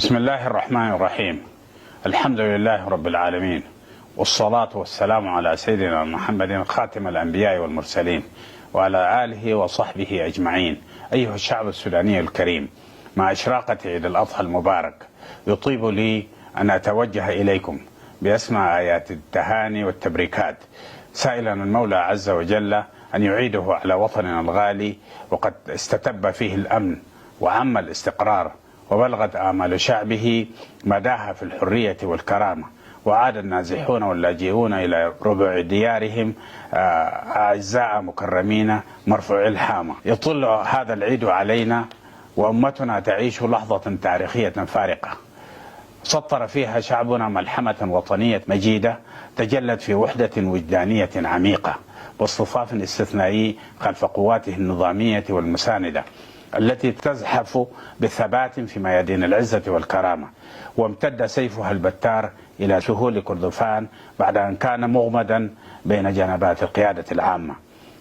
بسم الله الرحمن الرحيم. الحمد لله رب العالمين، والصلاة والسلام على سيدنا محمد خاتم الأنبياء والمرسلين وعلى آله وصحبه أجمعين. أيها الشعب السوداني الكريم، مع إشراقة عيد الأضحى المبارك يطيب لي أن أتوجه إليكم بأسمى آيات التهاني والتبريكات، سائلا المولى عز وجل أن يعيده على وطننا الغالي، وقد استتب فيه الأمن وعم الاستقرار، وبلغت آمال شعبه مداها في الحرية والكرامة، وعاد النازحون واللاجئون إلى ربوع ديارهم أعزاء مكرمين مرفوعي الحامة. يطل هذا العيد علينا وأمتنا تعيش لحظة تاريخية فارقة سطر فيها شعبنا ملحمة وطنية مجيدة تجلت في وحدة وجدانية عميقة واصطفاف استثنائي خلف قواته النظامية والمساندة التي تزحف بثبات في ميادين العزة والكرامة، وامتد سيفها البتار إلى سهول كردفان بعد أن كان مغمدا بين جنبات القيادة العامة،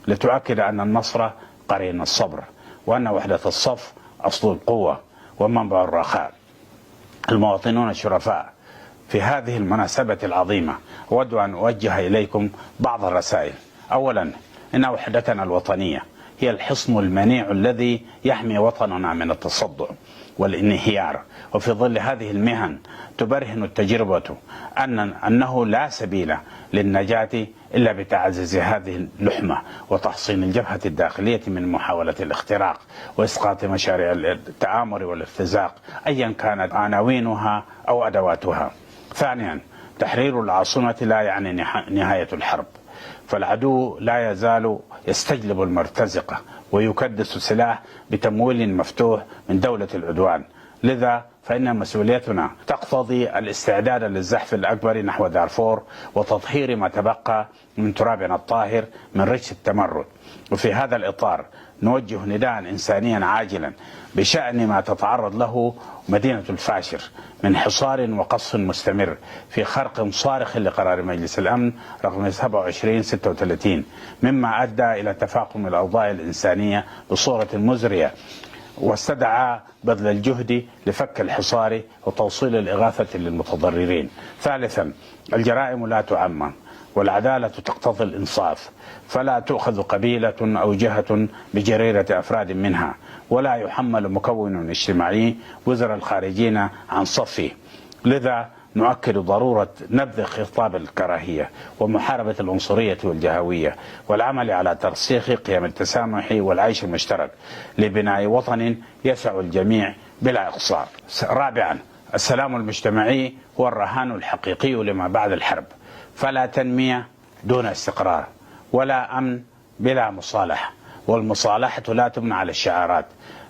لتؤكد أن النصر قرين الصبر، وأن وحدة الصف أصل القوة ومنبع الرخاء. المواطنون الشرفاء، في هذه المناسبة العظيمة أود أن أوجه إليكم بعض الرسائل. أولا، إن وحدتنا الوطنية هي الحصن المنيع الذي يحمي وطننا من التصدع والانهيار، وفي ظل هذه المهن تبرهن التجربة أنه لا سبيل للنجاة إلا بتعزيز هذه اللحمة وتحصين الجبهة الداخلية من محاولة الاختراق وإسقاط مشاريع التآمر والارتزاق أيا كانت عناوينها أو أدواتها. ثانيا، تحرير العاصمة لا يعني نهاية الحرب، فالعدو لا يزال يستجلب المرتزقة ويكدس السلاح بتمويل مفتوح من دولة العدوان، لذا فإن مسؤوليتنا تقتضي الاستعداد للزحف الأكبر نحو دارفور وتطهير ما تبقى من ترابنا الطاهر من رجس التمرد. وفي هذا الإطار نوجه نداء إنسانيا عاجلا بشأن ما تتعرض له مدينة الفاشر من حصار وقصف مستمر في خرق صارخ لقرار مجلس الأمن رقم 2736، مما أدى إلى تفاقم الأوضاع الإنسانية بصورة مزرية، واستدعى بذل الجهد لفك الحصار وتوصيل الإغاثة للمتضررين. ثالثا، الجرائم لا تعمم والعدالة تقتضي الإنصاف، فلا تؤخذ قبيلة أو جهة بجريرة أفراد منها، ولا يحمل مكون اجتماعي وزر الخارجين عن صفه. لذا نؤكد ضرورة نبذ خطاب الكراهية ومحاربة العنصرية والجهوية، والعمل على ترسيخ قيم التسامح والعيش المشترك لبناء وطن يسع الجميع بلا إقصاء. رابعا، السلام المجتمعي هو الرهان الحقيقي لما بعد الحرب، فلا تنمية دون استقرار، ولا أمن بلا مصالحة، والمصالحة لا تبنى على الشعارات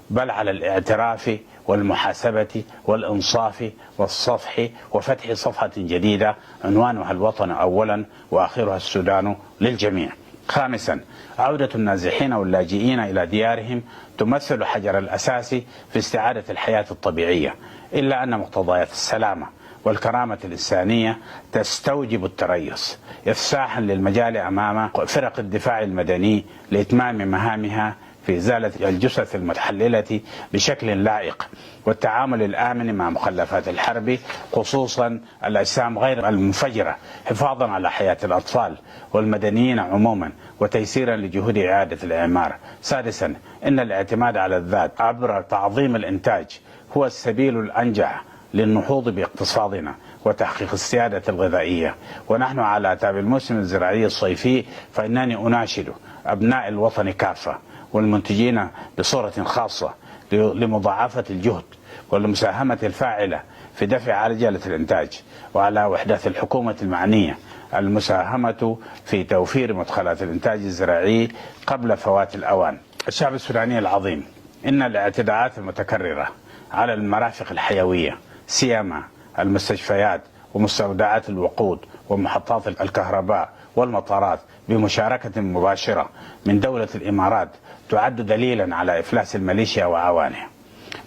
بل على الاعتراف والمحاسبة والإنصاف والصفح وفتح صفحة جديدة عنوانها الوطن أولا وآخرها السودان للجميع. خامسا، عودة النازحين واللاجئين إلى ديارهم تمثل حجر الأساس في استعادة الحياة الطبيعية، إلا أن مقتضيات السلامة والكرامة الإنسانية تستوجب التريث إفساحا للمجال أمام فرق الدفاع المدني لإتمام مهامها في إزالة الجثث المتحللة بشكل لائق والتعامل الآمن مع مخلفات الحرب، خصوصا الأجسام غير المنفجرة، حفاظا على حياة الأطفال والمدنيين عموما وتيسيرا لجهود إعادة الإعمار. سادسا، إن الاعتماد على الذات عبر تعظيم الإنتاج هو السبيل الأنجح للنهوض باقتصادنا وتحقيق السيادة الغذائية. ونحن على أعتاب الموسم الزراعي الصيفي، فإنني أناشد أبناء الوطن كافة والمنتجين بصورة خاصة لمضاعفة الجهد والمساهمة الفاعلة في دفع عجلة الإنتاج، وعلى وحدات الحكومة المعنية المساهمة في توفير مدخلات الإنتاج الزراعي قبل فوات الأوان. الشعب السوداني العظيم، إن الاعتداءات المتكررة على المرافق الحيوية سيما المستشفيات ومستودعات الوقود ومحطات الكهرباء والمطارات بمشاركة مباشرة من دولة الإمارات تعد دليلا على إفلاس الميليشيا وعوانها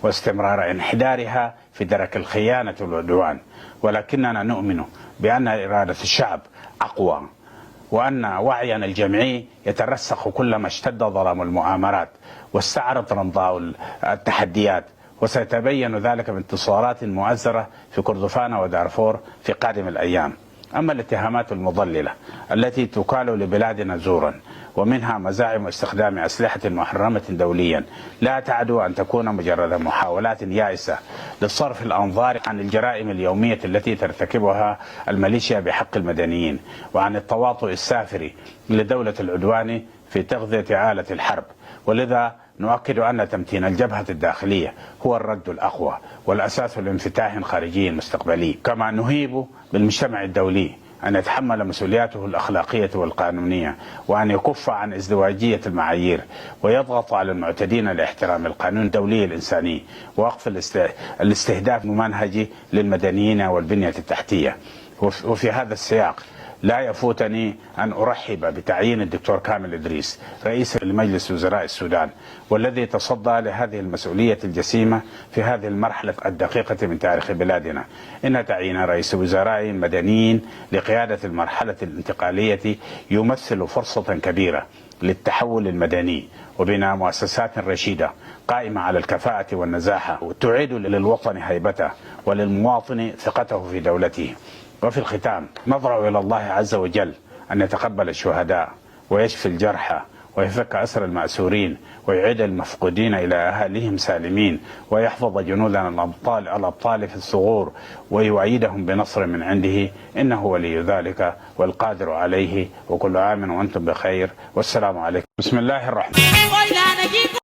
واستمرار انحدارها في درك الخيانة والعدوان، ولكننا نؤمن بأن إرادة الشعب أقوى، وأن وعينا الجمعي يترسخ كلما اشتد ظلام المؤامرات واستعرت رمضاء التحديات، وسيتبين ذلك بانتصارات مؤزرة في كردفان ودارفور في قادم الأيام. أما الاتهامات المضللة التي تقال لبلادنا زورا، ومنها مزاعم استخدام أسلحة محرمة دوليا، لا تعدو أن تكون مجرد محاولات يائسة لصرف الأنظار عن الجرائم اليومية التي ترتكبها الميليشيا بحق المدنيين، وعن التواطؤ السافر لدولة العدوان في تغذية آلة الحرب. ولذا نؤكد أن تمتين الجبهة الداخلية هو الرد الأقوى والأساس لانفتاح خارجي مستقبلي. كما نهيب بالمجتمع الدولي أن يتحمل مسؤولياته الأخلاقية والقانونية، وأن يكف عن ازدواجية المعايير، ويضغط على المعتدين لاحترام القانون الدولي الإنساني، ووقف الاستهداف الممنهج للمدنيين والبنية التحتية. وفي هذا السياق لا يفوتني أن أرحب بتعيين الدكتور كامل إدريس رئيس لمجلس وزراء السودان، والذي تصدى لهذه المسؤولية الجسيمة في هذه المرحلة الدقيقة من تاريخ بلادنا. إن تعيين رئيس وزراء مدنيين لقيادة المرحلة الانتقالية يمثل فرصة كبيرة للتحول المدني وبناء مؤسسات رشيدة قائمة على الكفاءة والنزاهة، وتعيد للوطن هيبته وللمواطن ثقته في دولته. وفي الختام نضرع إلى الله عز وجل أن يتقبل الشهداء ويشفي الجرحى ويفك أسر المأسورين ويعيد المفقودين إلى أهاليهم سالمين، ويحفظ جنودنا الأبطال في الثغور ويؤيدهم بنصر من عنده، إنه ولي ذلك والقادر عليه. وكل عام وأنتم بخير، والسلام عليكم. بسم الله الرحمن الرحيم.